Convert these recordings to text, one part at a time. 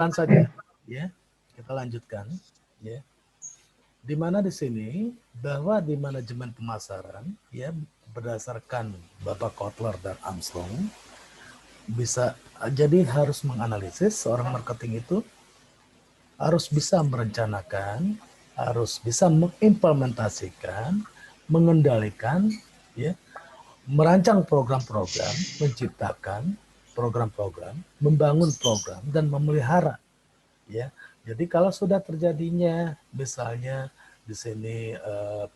saja, ya. Kita lanjutkan, ya. Di mana di sini bahwa di manajemen pemasaran, ya, berdasarkan Bapak Kotler dan Armstrong, bisa jadi harus menganalisis seorang marketing itu harus bisa merencanakan, harus bisa mengimplementasikan, mengendalikan, ya, merancang program-program, menciptakan program-program, membangun program dan memelihara, ya. Jadi kalau sudah terjadinya misalnya di sini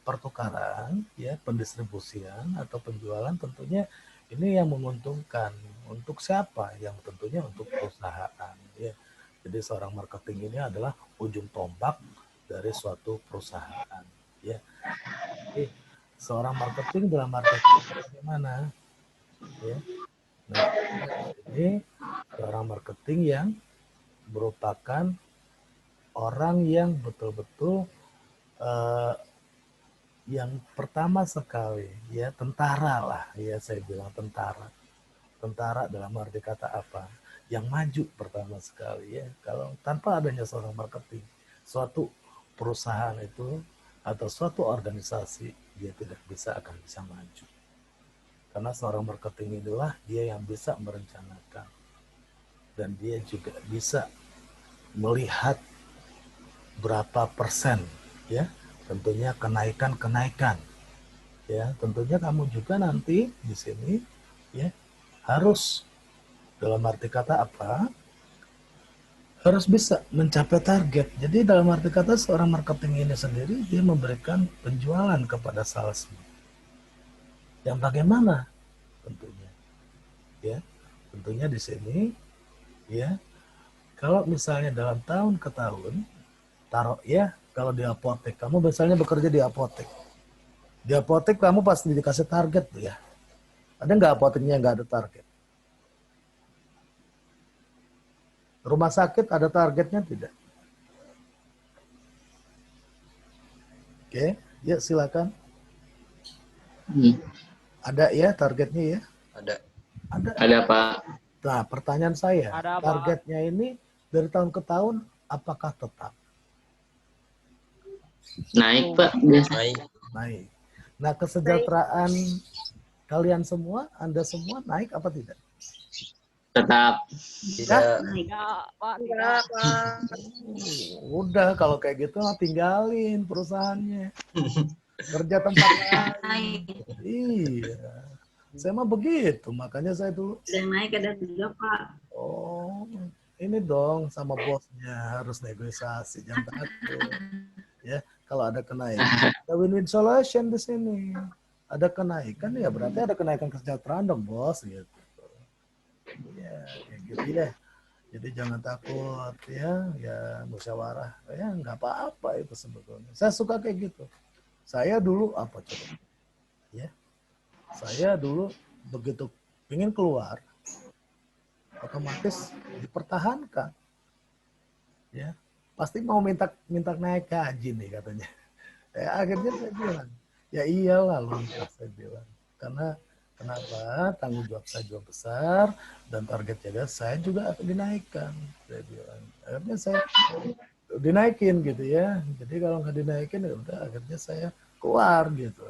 pertukaran, ya, pendistribusian atau penjualan, tentunya ini yang menguntungkan untuk siapa? Yang tentunya untuk perusahaan, ya. Jadi seorang marketing ini adalah ujung tombak dari suatu perusahaan, ya. Jadi seorang marketing dalam marketing bagaimana, ya. Nah, ini seorang marketing yang merupakan orang yang betul-betul yang pertama sekali, ya, tentara lah, ya, saya bilang tentara. Tentara dalam arti kata apa? Yang maju pertama sekali, ya. Kalau tanpa adanya seorang marketing, suatu perusahaan itu atau suatu organisasi dia tidak akan bisa maju. Karena seorang marketing inilah dia yang bisa merencanakan dan dia juga bisa melihat berapa persen, ya, tentunya kenaikan, ya. Tentunya kamu juga nanti di sini, ya, harus dalam arti kata apa, harus bisa mencapai target. Jadi dalam arti kata seorang marketing ini sendiri dia memberikan penjualan kepada salesman yang bagaimana, tentunya, ya, tentunya di sini, ya, kalau misalnya dalam tahun ke tahun, taruh, ya, kalau di apotek kamu misalnya bekerja di apotek kamu pasti dikasih target tuh, ya. Ada nggak apoteknya nggak ada target? Rumah sakit ada targetnya tidak? Oke, ya, silakan. Ada, ya, targetnya, ya. Ada. Ada. Ada, Pak. Nah, pertanyaan saya, Ada, Pak. targetnya ini dari tahun ke tahun apakah tetap Naik, Pak. Biasa. naik? Nah, kesejahteraan kalian semua, Anda semua naik apa tidak? Tetap. Tidak. Tidak, Pak. Enggak, Tidak. Pak. Udah, kalau kayak gitu tinggalin perusahaannya. Kerja tempat lain. Iya. Saya mah begitu, makanya saya dulu. Ada yang naik, ada juga, Pak. Oh, ini dong sama bosnya harus negosiasi, jangan takut. Ya, kalau ada kenaikan, ada win-win solution di sini. Ada kenaikan, ya berarti ada kenaikan kesejahteraan dong, bos, gitu. Ya, kayak gitu, ya. Jadi jangan takut, ya, ya, musyawarah, ya, nggak apa-apa itu sebetulnya. Saya suka kayak gitu. Saya dulu apa coba? Ya, saya dulu begitu ingin keluar, otomatis dipertahankan, ya. Pasti mau minta naik gaji nih katanya. Akhirnya saya bilang, ya iyalah loncat, saya bilang. Karena kenapa? Tanggung jawab saya juga besar dan target jaga saya juga akan dinaikkan, saya bilang. Akhirnya saya dinaikin gitu, ya. Jadi kalau nggak dinaikin ya udah, akhirnya saya keluar gitu,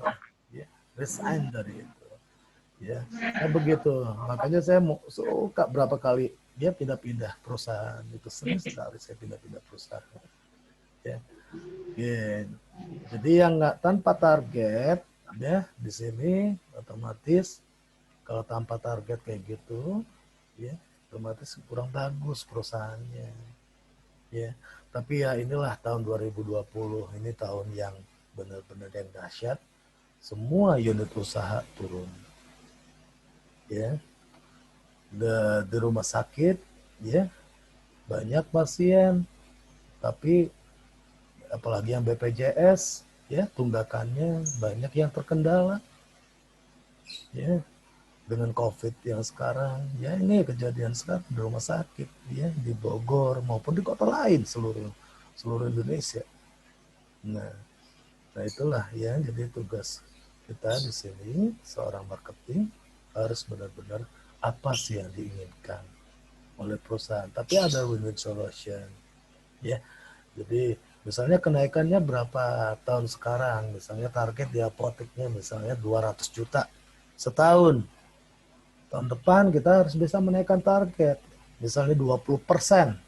ya, resign dari itu, ya. Nah, begitu, makanya saya suka berapa kali dia pindah-pindah perusahaan, itu sering sekali saya pindah-pindah perusahaan, ya. Ya. Jadi yang nggak tanpa target, ya, di sini otomatis kalau tanpa target kayak gitu, ya, otomatis kurang bagus perusahaannya, ya. Tapi ya inilah tahun 2020 ini tahun yang benar-benar yang dahsyat, semua unit usaha turun, ya. Di rumah sakit, ya, banyak pasien, tapi apalagi yang BPJS, ya, tunggakannya banyak yang terkendala, ya, dengan COVID yang sekarang, ya, ini kejadian sekarang di rumah sakit, ya, di Bogor maupun di kota lain seluruh Indonesia. Nah itulah, ya, jadi tugas kita di sini seorang marketing harus benar-benar apa sih yang diinginkan, oleh perusahaan. Tapi ada win-win solution, ya. Jadi misalnya kenaikannya berapa tahun sekarang, misalnya target di apoteknya misalnya 200 juta setahun. Tahun depan kita harus bisa menaikkan target, misalnya 20%.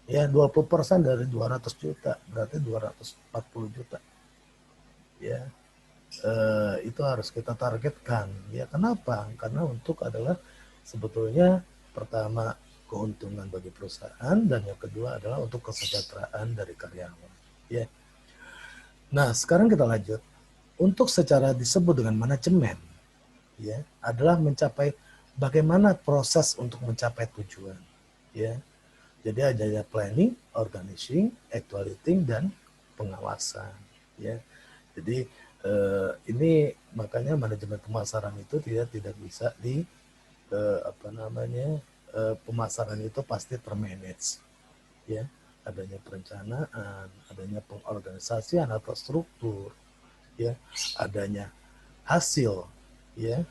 Ya, 20% dari 200 juta, berarti 240 juta. Ya, itu harus kita targetkan. Ya, kenapa? Karena untuk adalah sebetulnya pertama keuntungan bagi perusahaan dan yang kedua adalah untuk kesejahteraan dari karyawan. Ya. Nah, sekarang kita lanjut. Untuk secara disebut dengan manajemen, ya, adalah mencapai bagaimana proses untuk mencapai tujuan. Ya. Jadi adanya planning, organizing, actuating, dan pengawasan. Ya. Jadi ini makanya manajemen pemasaran itu tidak bisa di pemasaran itu pasti termanage. Ya, adanya perencanaan, adanya pengorganisasian atau struktur, ya, adanya hasil, ya,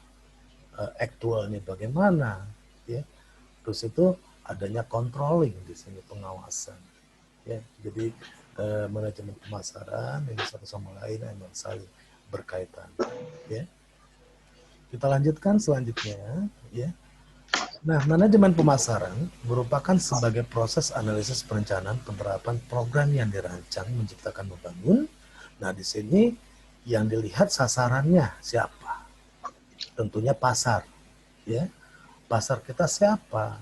aktualnya bagaimana, ya, terus itu adanya controlling di sini, pengawasan, ya. Jadi manajemen pemasaran ini satu sama lain memang saling berkaitan, ya. Kita lanjutkan selanjutnya, ya. Nah, manajemen pemasaran merupakan sebagai proses analisis perencanaan penerapan program yang dirancang menciptakan membangun. Nah, di sini yang dilihat sasarannya siapa? Tentunya pasar, ya. Pasar kita siapa?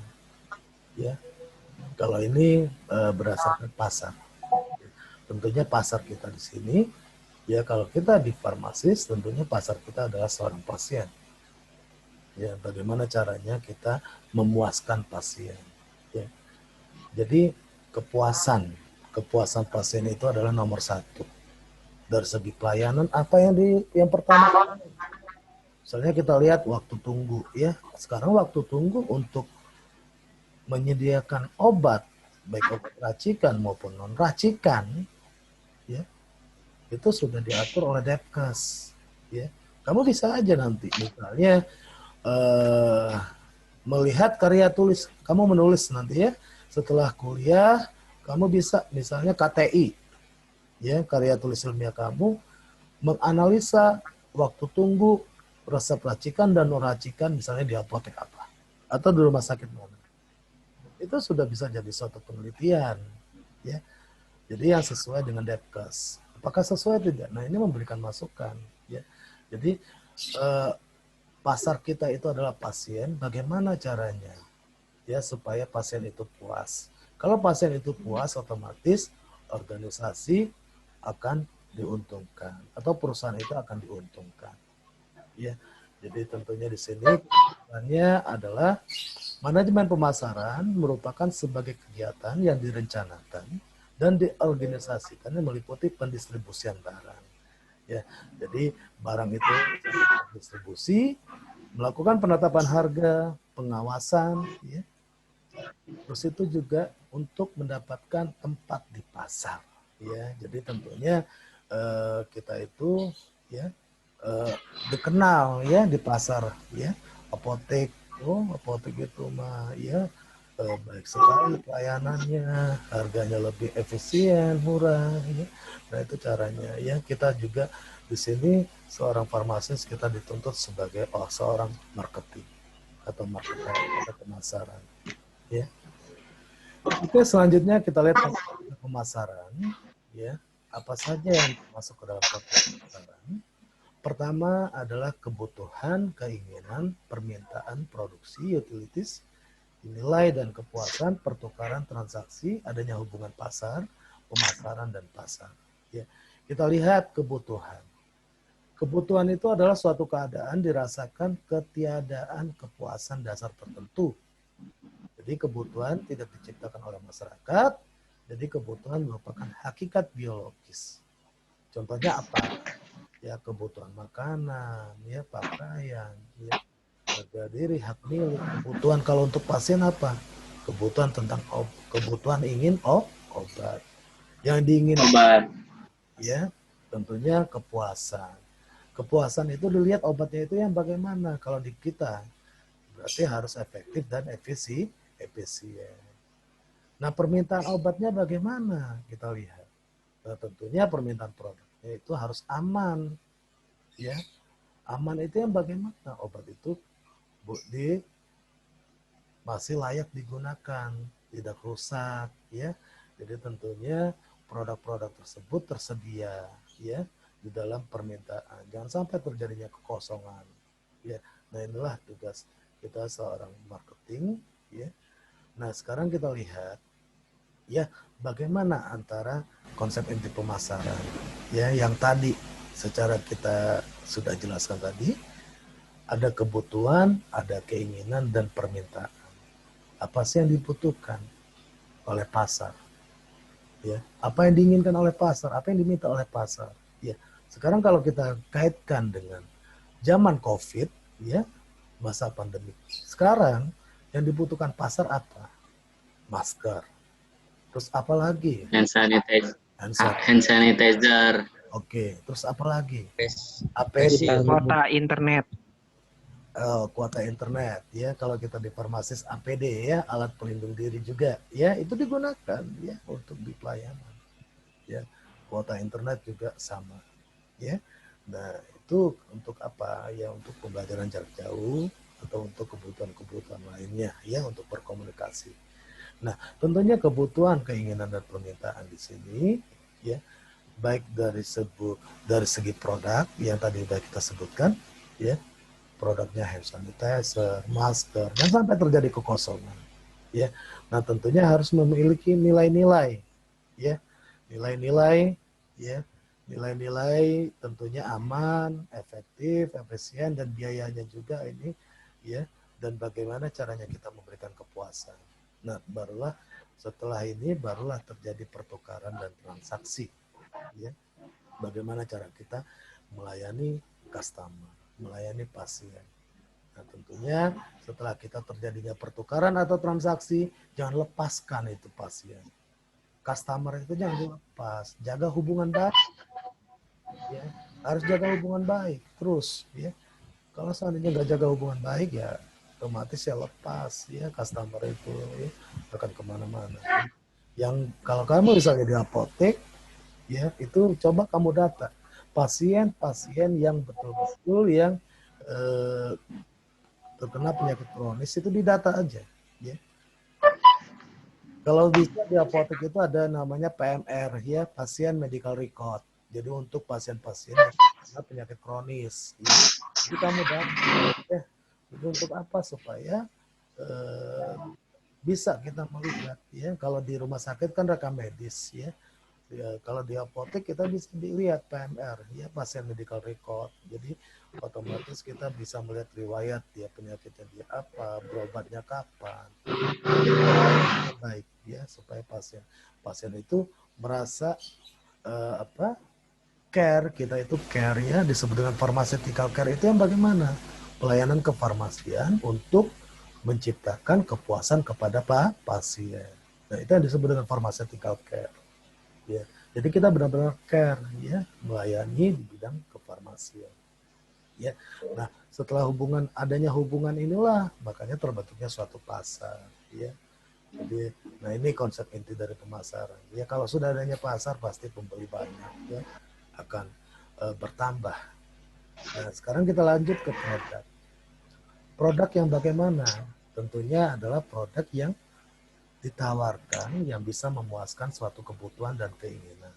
Ya. Kalau ini berdasarkan pasar. Tentunya pasar kita di sini, ya kalau kita di farmasis, tentunya pasar kita adalah seorang pasien. Ya, bagaimana caranya kita memuaskan pasien. Ya. Jadi kepuasan pasien itu adalah nomor satu. Dari segi pelayanan, apa yang pertama? Misalnya kita lihat waktu tunggu, ya. Sekarang waktu tunggu untuk menyediakan obat, baik obat racikan maupun non racikan, ya, itu sudah diatur oleh Depkes. Ya, kamu bisa aja nanti, misalnya melihat karya tulis, kamu menulis nanti, ya, setelah kuliah, kamu bisa misalnya KTI, ya, karya tulis ilmiah kamu, menganalisa waktu tunggu resep racikan dan non racikan misalnya di apotek apa atau di rumah sakit mana. Itu sudah bisa jadi suatu penelitian, ya. Jadi yang sesuai dengan Depkes. Apakah sesuai tidak? Nah, ini memberikan masukan, ya. Jadi pasar kita itu adalah pasien, bagaimana caranya, ya, supaya pasien itu puas. Kalau pasien itu puas, otomatis organisasi akan diuntungkan atau perusahaan itu akan diuntungkan. Ya, jadi tentunya di sini kesimpulannya adalah manajemen pemasaran merupakan sebagai kegiatan yang direncanakan dan diorganisasikan yang meliputi pendistribusian barang. Ya, jadi barang itu distribusi, melakukan penetapan harga, pengawasan, ya. Terus itu juga untuk mendapatkan tempat di pasar, ya. Jadi tentunya kita itu, ya, dikenal, ya, di pasar, ya. Apotek, apotek itu mah, ya, baik sekali pelayanannya, harganya lebih efisien, murah, ya. Nah, itu caranya, ya. Kita juga di sini seorang farmasis kita dituntut sebagai seorang marketing atau marketer atau pemasaran, ya. Oke, selanjutnya kita lihat pemasaran, ya. Apa saja yang masuk ke dalam konsep pemasaran? Pertama adalah kebutuhan, keinginan, permintaan, produksi, utilities, nilai dan kepuasan, pertukaran transaksi, adanya hubungan pasar, pemasaran dan pasar. Ya, kita lihat kebutuhan. Kebutuhan itu adalah suatu keadaan dirasakan ketiadaan kepuasan dasar tertentu. Jadi kebutuhan tidak diciptakan oleh masyarakat, jadi kebutuhan merupakan hakikat biologis. Contohnya apa? Ya, kebutuhan makanan, ya, pakaian, ya, harga diri, hak milik. Kebutuhan kalau untuk pasien apa? Kebutuhan tentang kebutuhan ingin obat. Yang diinginkan, obat. ya, tentunya kepuasan. Kepuasan itu dilihat obatnya itu yang bagaimana. Kalau di kita berarti harus efektif dan efisien. Nah, permintaan obatnya bagaimana? Kita lihat. Nah, tentunya permintaan produknya itu harus aman, ya. Aman itu yang bagaimana? Obat itu masih layak digunakan, tidak rusak, ya. Jadi tentunya produk-produk tersebut tersedia, ya, di dalam permintaan. Jangan sampai terjadinya kekosongan, ya. Nah, inilah tugas kita seorang marketing, ya. Nah, sekarang kita lihat, ya, bagaimana antara konsep inti pemasaran, ya, yang tadi secara kita sudah jelaskan tadi, ada kebutuhan, ada keinginan dan permintaan. Apa sih yang dibutuhkan oleh pasar? Ya, apa yang diinginkan oleh pasar? Apa yang diminta oleh pasar? Ya, sekarang kalau kita kaitkan dengan zaman COVID, ya, masa pandemi. Sekarang yang dibutuhkan pasar apa? Masker. Terus apa lagi? hand sanitizer. Hand Hand sanitizer. sanitizer. Oke, terus apa lagi? Face APD. kuota internet. Kuota internet, ya, kalau kita di farmasis APD, ya, alat pelindung diri juga, ya, itu digunakan, ya, untuk di pelayanan, ya. Kuota internet juga sama, ya. Nah, itu untuk apa? Ya, untuk pembelajaran jarak jauh atau untuk kebutuhan-kebutuhan lainnya, ya, untuk berkomunikasi. Nah, tentunya kebutuhan, keinginan dan permintaan di sini, ya, baik dari segi produk yang tadi sudah kita sebutkan, ya, produknya hand sanitizer, masker, dan sampai terjadi kekosongan, ya. Nah, tentunya harus memiliki nilai-nilai, ya, nilai-nilai, ya, nilai-nilai tentunya aman, efektif, efisien, dan biayanya juga ini, ya, dan bagaimana caranya kita memberikan kepuasan. Nah, setelah ini barulah terjadi pertukaran dan transaksi, ya. Bagaimana cara kita melayani customer, melayani pasien. Nah, tentunya setelah kita terjadinya pertukaran atau transaksi, jangan lepaskan itu pasien. Customer itu jangan dilepas, jaga hubungan baik, ya. Harus jaga hubungan baik terus, ya. Kalau seandainya nggak jaga hubungan baik, ya otomatis ya lepas, ya, customer itu, ya, akan kemana-mana. Yang kalau kamu misalnya di apotek, ya, itu coba kamu data pasien-pasien yang betul-betul yang terkena penyakit kronis, itu didata aja, ya. Kalau bisa di apotek itu ada namanya PMR, ya, pasien medical record. Jadi untuk pasien-pasien yang terkena penyakit kronis, ya. Jadi kamu data, ya. Jadi untuk apa? Supaya bisa kita melihat, ya. Kalau di rumah sakit kan rekam medis, ya. Ya, kalau di apotek kita bisa dilihat PMR, ya, pasien medical record. Jadi otomatis kita bisa melihat riwayat dia, penyakitnya dia apa, berobatnya kapan. Baik, ya, supaya pasien itu merasa care, kita itu care, ya, disebut dengan pharmaceutical care itu yang bagaimana? Pelayanan kefarmasian untuk menciptakan kepuasan kepada pasien. Nah, itu yang disebut dengan pharmaceutical care. Ya, jadi kita benar-benar care, ya, melayani di bidang kefarmasian, ya. Nah, setelah adanya hubungan inilah makanya terbentuknya suatu pasar, ya. Jadi, nah, ini konsep inti dari pemasaran. Ya, kalau sudah adanya pasar pasti pembeli banyak, ya, akan bertambah. Nah, sekarang kita lanjut ke produk. Produk yang bagaimana? Tentunya adalah produk yang ditawarkan yang bisa memuaskan suatu kebutuhan dan keinginan,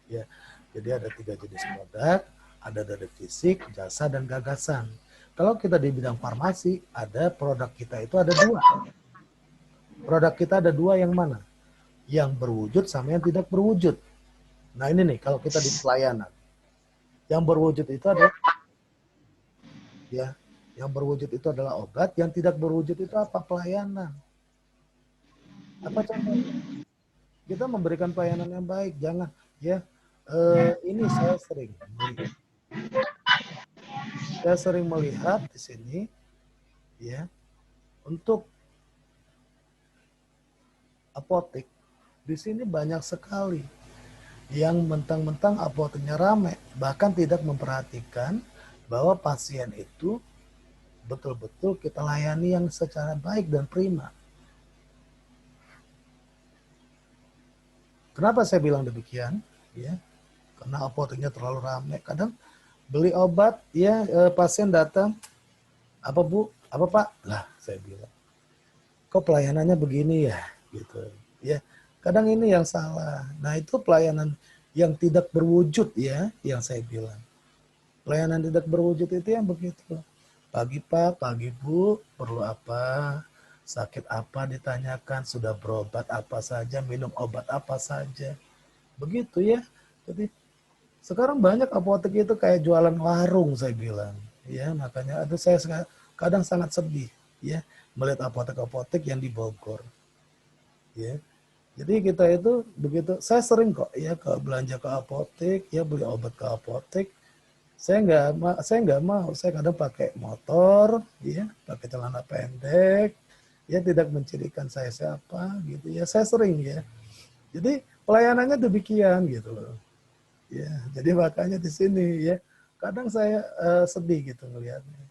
ya. Jadi ada 3 jenis produk, ada dari fisik, jasa, dan gagasan. Kalau kita di bidang farmasi, ada produk kita itu ada 2. Produk kita ada 2, yang mana? Yang berwujud sama yang tidak berwujud. Nah, ini nih kalau kita di pelayanan. Yang berwujud itu adalah, ya, yang berwujud itu adalah obat, yang tidak berwujud itu apa? Pelayanan. Apa contohnya? Kita memberikan pelayanan yang baik, jangan, ya. Ini saya sering melihat di sini, ya, untuk apotek di sini banyak sekali yang mentang-mentang apoteknya ramai, bahkan tidak memperhatikan bahwa pasien itu betul-betul kita layani yang secara baik dan prima. Kenapa saya bilang demikian? Ya, karena apoteknya terlalu ramai. Kadang beli obat, ya pasien datang, apa Bu, apa Pak? Lah, saya bilang, kok pelayanannya begini ya, gitu. Ya, kadang ini yang salah. Nah, itu pelayanan yang tidak berwujud ya, yang saya bilang. Pelayanan tidak berwujud itu yang begitu. Pagi Pak, pagi Bu, perlu apa? Sakit apa ditanyakan, sudah berobat apa saja, minum obat apa saja. Begitu ya. Jadi sekarang banyak apotek itu kayak jualan warung saya bilang. Ya, makanya ada saya kadang sangat sedih ya melihat apotek-apotek yang di Bogor. Ya. Jadi kita itu begitu, saya sering kok ya ke belanja ke apotek, ya beli obat ke apotek. Saya nggak mau, saya kadang pakai motor, ya, pakai celana pendek, ya tidak mencirikan saya siapa, gitu ya. Saya sering ya. Jadi pelayanannya demikian gitu loh. Ya, jadi makanya di sini ya, kadang saya sedih gitu ngelihatnya.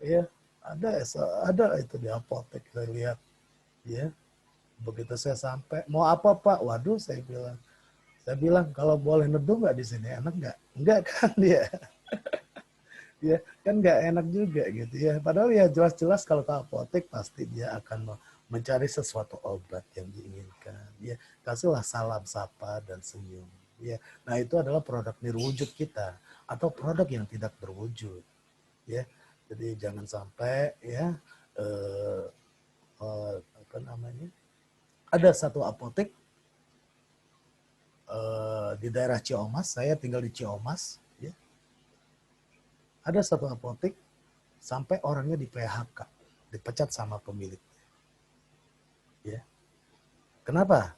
Ya, ada itu di apotek saya lihat, ya. Begitu saya sampai, mau apa Pak? Waduh, saya bilang kalau boleh neduh nggak di sini, enak nggak? Enggak kan dia. Ya kan nggak enak juga gitu ya. Padahal ya jelas-jelas kalau ke apotek pasti dia akan mencari sesuatu obat yang diinginkan. Ya kasihlah salam sapa dan senyum. Ya, nah itu adalah produk nirwujud kita atau produk yang tidak berwujud. Ya, jadi jangan sampai ya eh, apa namanya? Ada satu apotek di daerah Ciomas. Saya tinggal di Ciomas. Ya, ada satu apotek sampai orangnya di PHK, dipecat sama pemilik. Ya, kenapa?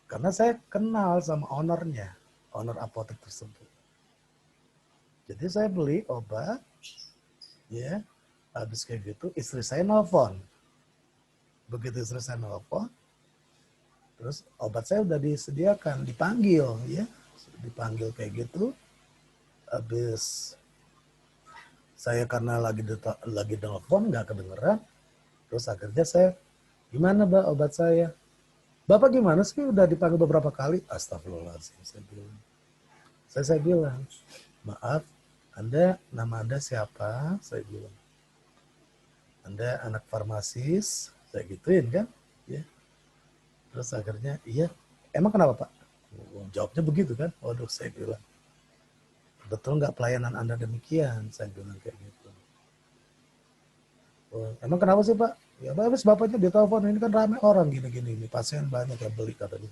Karena saya kenal sama ownernya, owner apotek tersebut. Jadi saya beli obat, ya, habis kayak gitu istri saya nelfon. Begitu istri saya nelfon, terus obat saya udah disediakan, dipanggil, ya, dipanggil kayak gitu. Habis saya karena lagi nelfon nggak kedengeran, terus akhirnya saya, gimana Mbak obat saya? Bapak gimana sih udah dipanggil beberapa kali? Astagfirullahaladzim, saya bilang, maaf, nama Anda siapa? Saya bilang, Anda anak farmasis, saya gituin kan? Ya. Terus akhirnya, iya, emang kenapa Pak? Jawabnya begitu kan? Waduh, saya bilang, betul nggak pelayanan Anda demikian? Saya bilang kayak gitu. Oh, emang kenapa sih Pak? Ya habis bapaknya ditelepon, ini kan ramai orang gini-gini, ini pasien banyak yang beli katanya.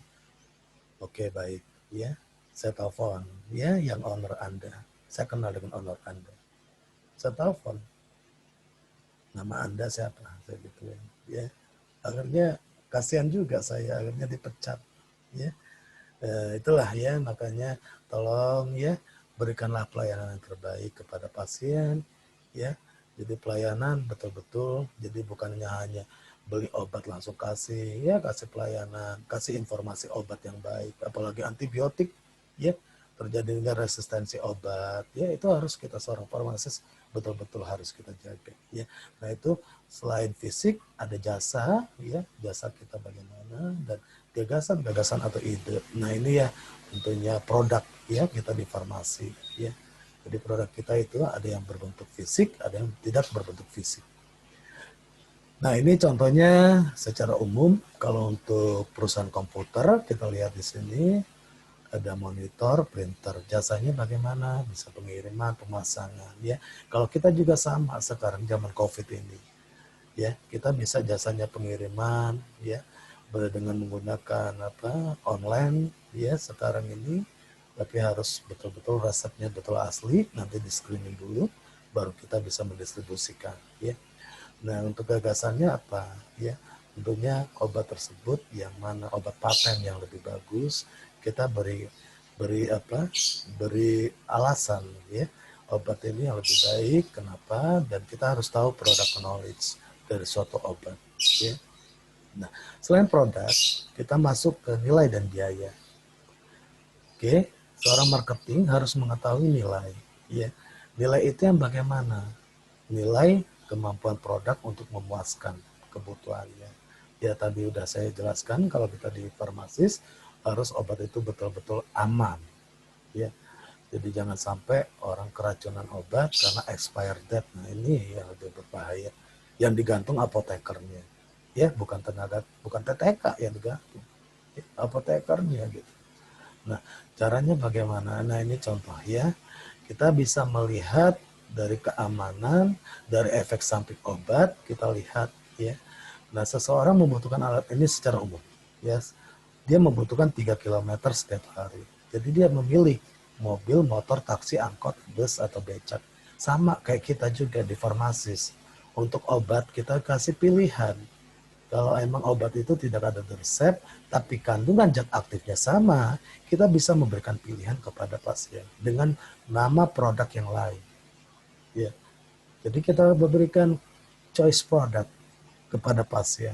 Oke baik, ya, saya telepon, ya yang owner Anda, saya kenal dengan owner Anda. Saya telepon, nama Anda siapa? Saya gituin, ya. Akhirnya kasihan juga saya, akhirnya dipecat, ya. Itulah ya, makanya tolong ya berikanlah pelayanan yang terbaik kepada pasien, ya. Jadi pelayanan betul-betul, jadi bukannya hanya beli obat langsung kasih, ya kasih pelayanan, kasih informasi obat yang baik, apalagi antibiotik, ya terjadinya resistensi obat, ya itu harus kita seorang farmasis betul-betul harus kita jaga, ya. Nah itu selain fisik ada jasa, ya jasa kita bagaimana dan gagasan atau ide. Nah ini ya tentunya produk ya kita di farmasi, ya. Jadi produk kita itu ada yang berbentuk fisik, ada yang tidak berbentuk fisik. Nah ini contohnya secara umum kalau untuk perusahaan komputer kita lihat di sini ada monitor, printer, jasanya bagaimana, bisa pengiriman, pemasangan, ya. Kalau kita juga sama sekarang zaman COVID ini, ya kita bisa jasanya pengiriman, ya dengan menggunakan online, ya sekarang ini. Tapi harus betul-betul resepnya betul asli, nanti di screening dulu, baru kita bisa mendistribusikan. Ya. Nah untuk gagasannya apa? Ya, tentunya obat tersebut yang mana obat paten yang lebih bagus, kita beri alasan ya obat ini yang lebih baik, kenapa? Dan kita harus tahu product knowledge dari suatu obat. Ya. Nah selain produk, kita masuk ke nilai dan biaya. Oke. Seorang marketing harus mengetahui nilai. Ya. Nilai itu yang bagaimana? Nilai kemampuan produk untuk memuaskan kebutuhannya. Ya tadi udah saya jelaskan kalau kita di farmasis harus obat itu betul-betul aman. Ya, jadi jangan sampai orang keracunan obat karena expired date. Nah ini yang lebih berbahaya. Yang digantung apotekernya. Ya, bukan TTK yang digantung. Ya, apotekernya gitu. Nah, caranya bagaimana? Nah, ini contoh ya. Kita bisa melihat dari keamanan, dari efek samping obat, kita lihat ya. Nah, seseorang membutuhkan alat ini secara umum. Ya, dia membutuhkan 3 kilometer setiap hari. Jadi dia memilih mobil, motor, taksi, angkot, bus, atau becak. Sama kayak kita juga di farmasis. Untuk obat kita kasih pilihan. Kalau emang obat itu tidak ada di resep, tapi kandungan zat aktifnya sama, kita bisa memberikan pilihan kepada pasien dengan nama produk yang lain. Ya, jadi kita memberikan choice product kepada pasien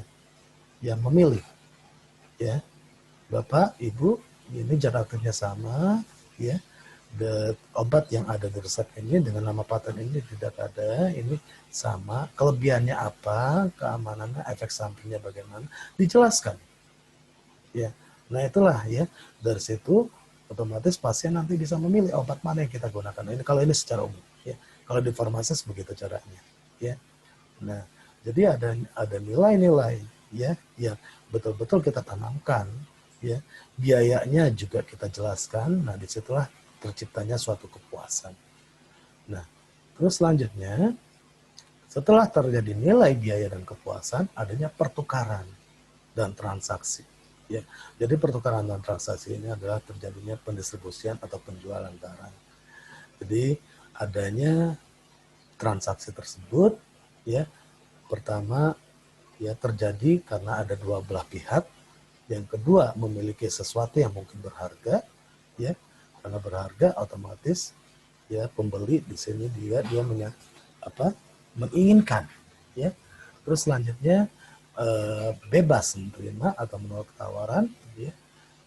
yang memilih. Ya, Bapak, Ibu, ini zat aktifnya sama, ya. Obat yang ada di resep ini dengan nama paten ini tidak ada, ini sama. Kelebihannya apa, keamanannya, efek sampingnya bagaimana, dijelaskan. Ya, nah itulah ya, dari situ otomatis pasien nanti bisa memilih obat mana yang kita gunakan. Ini kalau ini secara umum, ya. Kalau di farmasis begitu caranya, ya. Nah, jadi ada nilai-nilai ya yang betul-betul kita tanamkan, ya. Biayanya juga kita jelaskan. Nah, disitulah terciptanya suatu kepuasan. Nah, terus selanjutnya setelah terjadi nilai biaya dan kepuasan, adanya pertukaran dan transaksi. Ya, jadi pertukaran dan transaksi ini adalah terjadinya pendistribusian atau penjualan barang. Jadi adanya transaksi tersebut, ya, pertama ya terjadi karena ada dua belah pihak. Yang kedua memiliki sesuatu yang mungkin berharga, ya, karena berharga otomatis ya pembeli di sini dia menginginkan, ya. Terus selanjutnya bebas menerima atau menolak tawaran, ya.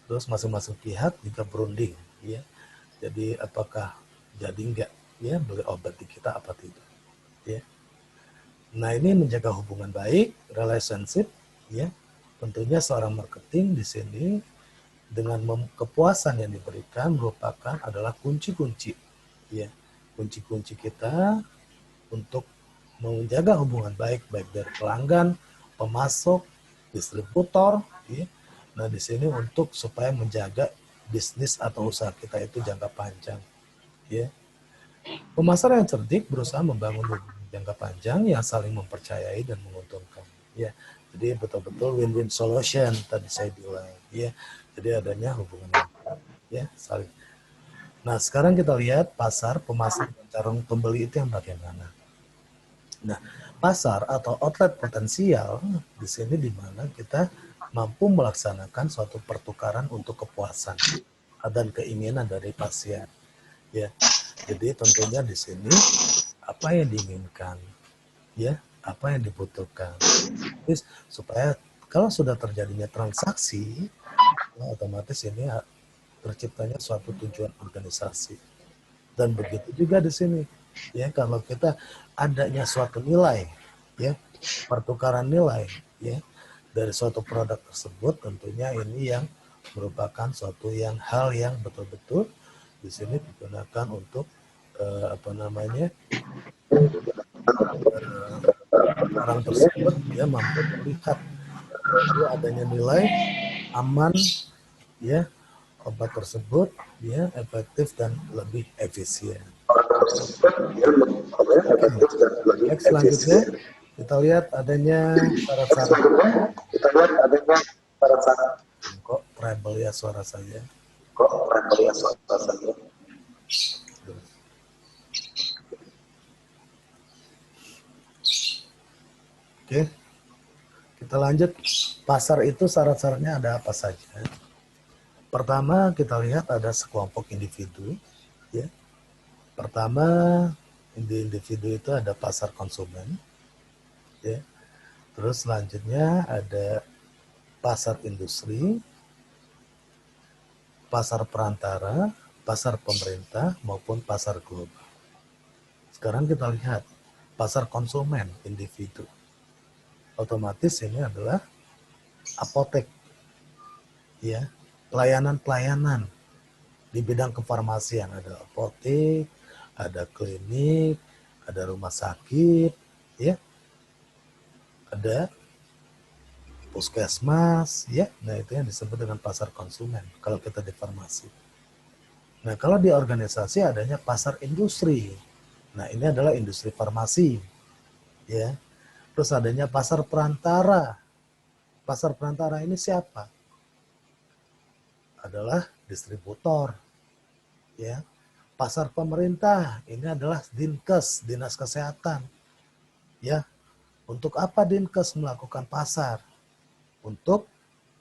Terus masing-masing pihak juga berunding, ya. Jadi apakah jadi enggak ya beli obat di kita apa tidak, ya. Nah, ini menjaga hubungan baik, relationship, ya. Tentunya seorang marketing di sini dengan kepuasan yang diberikan merupakan adalah kunci-kunci, ya. Kunci-kunci kita untuk menjaga hubungan baik dari pelanggan, pemasok, distributor, ya. Nah, di sini untuk supaya menjaga bisnis atau usaha kita itu jangka panjang, ya. Pemasar yang cerdik berusaha membangun hubungan jangka panjang yang saling mempercayai dan menguntungkan. Ya, jadi betul-betul win-win solution tadi saya bilang. Ya, jadi adanya hubungan ya saling. Nah, sekarang kita lihat pasar, pemasar, dan calon pembeli itu yang bagaimana. Nah, pasar atau outlet potensial di sini di mana kita mampu melaksanakan suatu pertukaran untuk kepuasan dan keinginan dari pasien. Ya, jadi tentunya di sini apa yang diinginkan, ya, apa yang dibutuhkan. Terus supaya kalau sudah terjadinya transaksi, ya, otomatis ini terciptanya suatu tujuan organisasi. Dan begitu juga di sini, ya, kalau kita adanya suatu nilai, ya, pertukaran nilai, ya, dari suatu produk tersebut, tentunya ini yang merupakan suatu hal yang betul-betul di sini digunakan untuk orang tersebut dia mampu melihat bahwa adanya nilai aman, ya, obat tersebut ya efektif dan lebih efisien. Oke. Next selanjutnya kita lihat adanya syarat-syarat. Kok treble ya suara saya? Oke, kita lanjut. Pasar itu syarat-syaratnya ada apa saja? Pertama kita lihat ada sekelompok individu, ya. Pertama individu itu ada pasar konsumen, ya. Terus selanjutnya ada pasar industri, pasar perantara, pasar pemerintah maupun pasar global. Sekarang kita lihat pasar konsumen individu. Otomatis ini adalah apotek, ya, pelayanan-pelayanan di bidang kefarmasian, ada apotek, ada klinik, ada rumah sakit, ya, ada puskesmas, ya. Nah, itu yang disebut dengan pasar konsumen kalau kita di farmasi. Nah, kalau di organisasi adanya pasar industri. Nah, ini adalah industri farmasi, ya. Terus adanya pasar perantara. Pasar perantara ini siapa? Adalah distributor, ya. Pasar pemerintah ini adalah Dinkes, Dinas Kesehatan, ya. Untuk apa Dinkes melakukan pasar? Untuk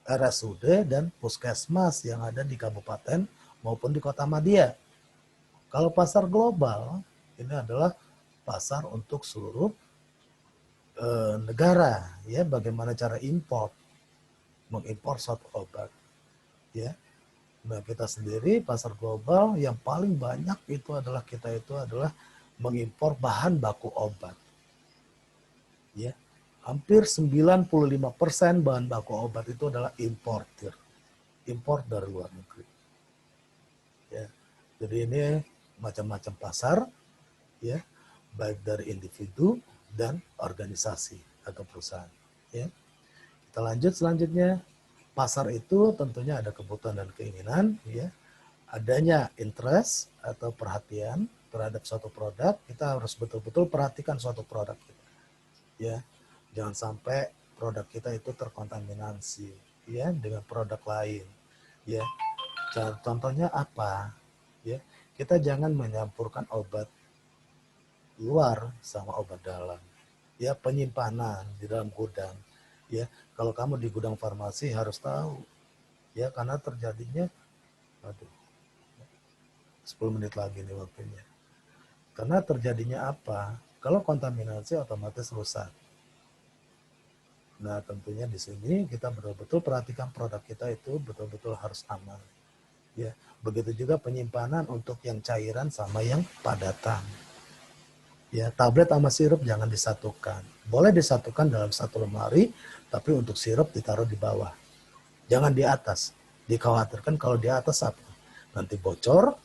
RSUD dan puskesmas yang ada di kabupaten maupun di kota Madia. Kalau pasar global, ini adalah pasar untuk seluruh negara, ya, bagaimana cara mengimpor suatu obat, ya. Nah, kita sendiri pasar global yang paling banyak itu adalah mengimpor bahan baku obat, ya. Hampir 95% bahan baku obat itu adalah impor dari luar negeri, ya. Jadi ini macam-macam pasar, ya, baik dari individu dan organisasi atau perusahaan, ya. Kita lanjut selanjutnya. Pasar itu tentunya ada kebutuhan dan keinginan, ya. Adanya interest atau perhatian terhadap suatu produk, kita harus betul-betul perhatikan suatu produk kita, ya. Jangan sampai produk kita itu terkontaminasi, ya, dengan produk lain, ya. Contohnya apa? Ya, kita jangan menyampurkan obat luar sama obat dalam, ya. Penyimpanan di dalam gudang, ya. Kalau kamu di gudang farmasi harus tahu, ya, karena terjadinya, 10 menit lagi nih waktunya. Karena terjadinya apa? Kalau kontaminasi otomatis rusak. Nah, tentunya di sini kita betul-betul perhatikan produk kita itu betul-betul harus aman, ya. Begitu juga penyimpanan untuk yang cairan sama yang padatan, ya. Tablet sama sirup jangan disatukan. Boleh disatukan dalam satu lemari, tapi untuk sirup ditaruh di bawah, jangan di atas. Dikhawatirkan kalau di atas apa? Nanti bocor,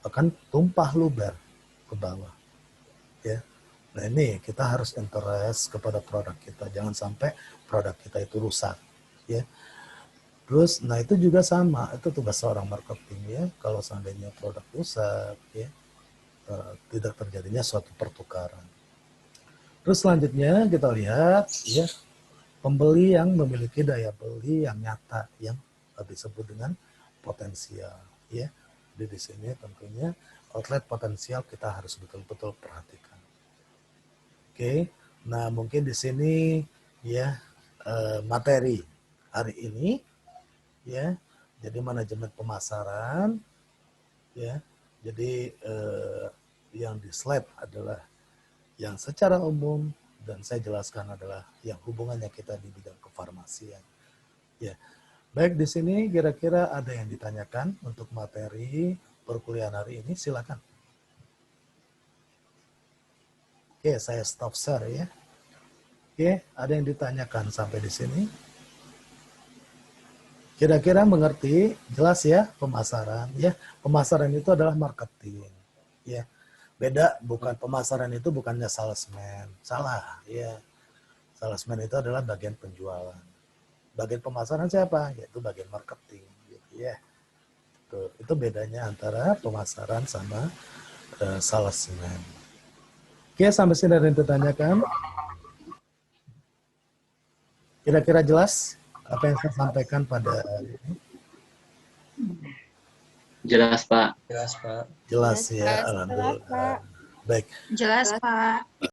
akan tumpah luber ke bawah, ya. Nah, ini kita harus interest kepada produk kita, jangan sampai produk kita itu rusak, ya. Terus, nah, itu juga sama, itu tugas seorang marketing, ya. Kalau seandainya produk rusak, ya, tidak terjadinya suatu pertukaran. Terus selanjutnya kita lihat, ya, pembeli yang memiliki daya beli yang nyata, yang disebut dengan potensial, ya. Di sini tentunya outlet potensial kita harus betul-betul perhatikan. Oke, nah mungkin di sini, ya, materi hari ini, ya. Jadi manajemen pemasaran, ya. Jadi yang di slide adalah yang secara umum dan saya jelaskan adalah yang hubungannya kita di bidang kefarmasian, ya. Baik, di sini kira-kira ada yang ditanyakan untuk materi perkuliahan hari ini, silakan. Oke, saya stop share, ya. Oke, ada yang ditanyakan sampai di sini? Kira-kira mengerti, jelas ya pemasaran, ya. Pemasaran itu adalah marketing, ya. Beda, bukan pemasaran itu bukannya salesman, salah, ya. Salesman itu adalah bagian penjualan. Bagian pemasaran siapa? Yaitu bagian marketing, gitu, ya. Itu bedanya antara pemasaran sama salesman. Oke, sampai sini ada yang ditanyakan? Kira-kira jelas apa yang saya sampaikan pada hari ini? Jelas, Pak. Jelas, Pak. Jelas, ya, alhamdulillah. Baik. Jelas, Pak.